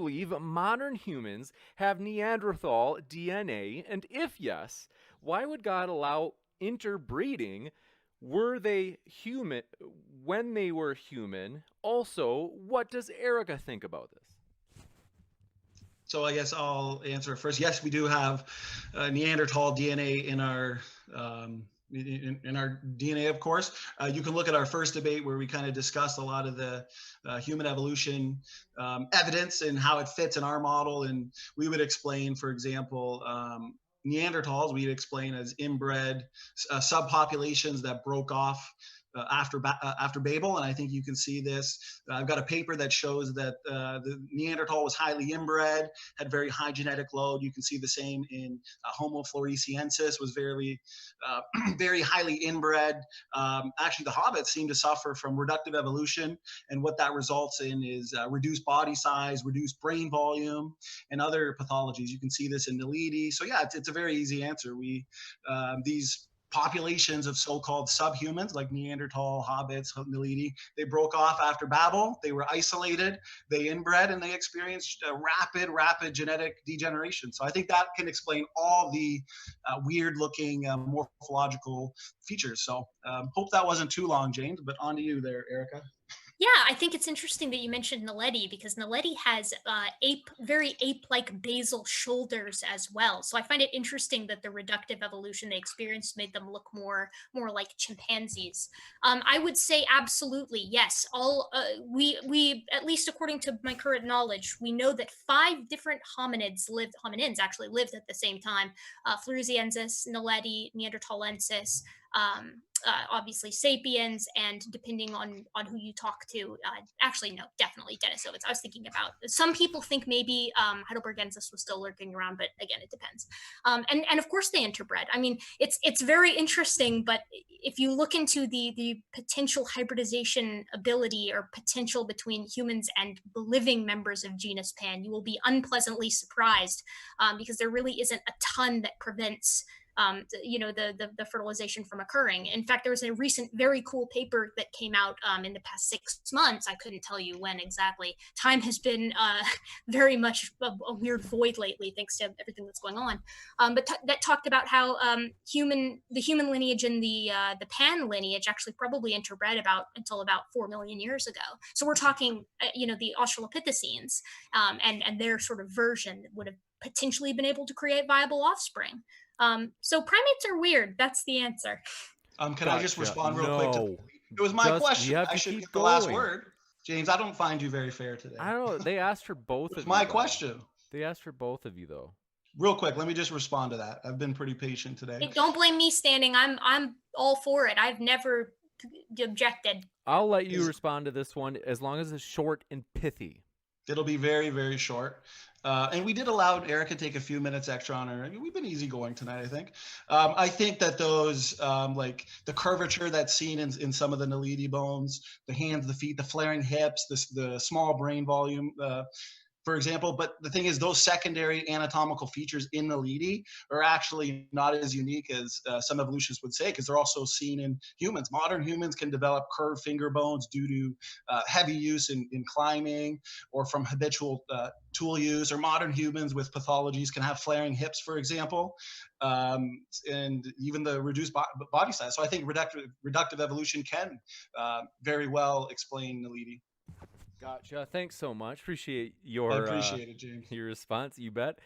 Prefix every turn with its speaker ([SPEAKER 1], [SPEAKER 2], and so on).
[SPEAKER 1] believe modern humans have Neanderthal DNA? And if yes, why would God allow interbreeding? Were they human when they were human? Also, what does Erika think about this?
[SPEAKER 2] So I guess I'll answer first. Yes, we do have Neanderthal DNA in our DNA, of course. You can look at our first debate where we kind of discussed a lot of the human evolution evidence and how it fits in our model. And we would explain, for example, Neanderthals, we'd explain as inbred subpopulations that broke off after Babel, and I think you can see this. I've got a paper that shows that the Neanderthal was highly inbred, had very high genetic load. You can see the same in Homo floresiensis, was very highly inbred. Actually, the hobbits seem to suffer from reductive evolution, and what that results in is reduced body size, reduced brain volume, and other pathologies. You can see this in Naledi. So yeah, it's a very easy answer. These populations of so-called subhumans like Neanderthal, hobbits, Naledi, they broke off after Babel. They were isolated, they inbred, and they experienced rapid genetic degeneration. So I think that can explain all the weird-looking morphological features. So hope that wasn't too long, James, but on to you there, Erika.
[SPEAKER 3] Yeah, I think it's interesting that you mentioned Naledi because Naledi has very ape-like basal shoulders as well. So I find it interesting that the reductive evolution they experienced made them look more like chimpanzees. I would say absolutely yes. All we at least according to my current knowledge, we know that 5 different hominins actually lived at the same time: Floresiensis, Naledi, Neanderthalensis. Obviously sapiens, and depending on who you talk to, actually no, definitely Denisovans. I was thinking about some people think maybe Heidelbergensis was still lurking around, but again, it depends. And of course they interbred. I mean, it's very interesting, but if you look into the potential hybridization ability or potential between humans and the living members of genus Pan, you will be unpleasantly surprised, because there really isn't a ton that prevents the fertilization from occurring. In fact, there was a recent very cool paper that came out in the past 6 months. I couldn't tell you when exactly. Time has been very much a weird void lately, thanks to everything that's going on. But that talked about how the human lineage and the Pan lineage actually probably interbred until about 4 million years ago. So we're talking, the Australopithecines, and their sort of version would have potentially been able to create viable offspring. So primates are weird. That's the answer.
[SPEAKER 2] Can I just respond real quick? It was my question. I should get the last word. James, I don't find you very fair today.
[SPEAKER 1] I don't know. They asked for both of you.
[SPEAKER 2] It's my question.
[SPEAKER 1] They asked for both of you, though.
[SPEAKER 2] Real quick, let me just respond to that. I've been pretty patient today.
[SPEAKER 3] Hey, don't blame me standing. I'm all for it. I've never objected.
[SPEAKER 1] I'll let you respond to this one as long as it's short and pithy.
[SPEAKER 2] It'll be very, very short. And we did allow Erika to take a few minutes extra on her. I mean, we've been easygoing tonight, I think. I think that those, like the curvature that's seen in some of the Naledi bones, the hands, the feet, the flaring hips, the small brain volume, for example. But the thing is, those secondary anatomical features in the Naledi are actually not as unique as some evolutionists would say, because they're also seen in humans. Modern humans can develop curved finger bones due to heavy use in climbing or from habitual tool use, or modern humans with pathologies can have flaring hips, for example, and even the reduced body size. So I think reductive evolution can very well explain Naledi.
[SPEAKER 1] Gotcha. Thanks so much. Appreciate your
[SPEAKER 2] I appreciate it, James.
[SPEAKER 1] Your response. You bet.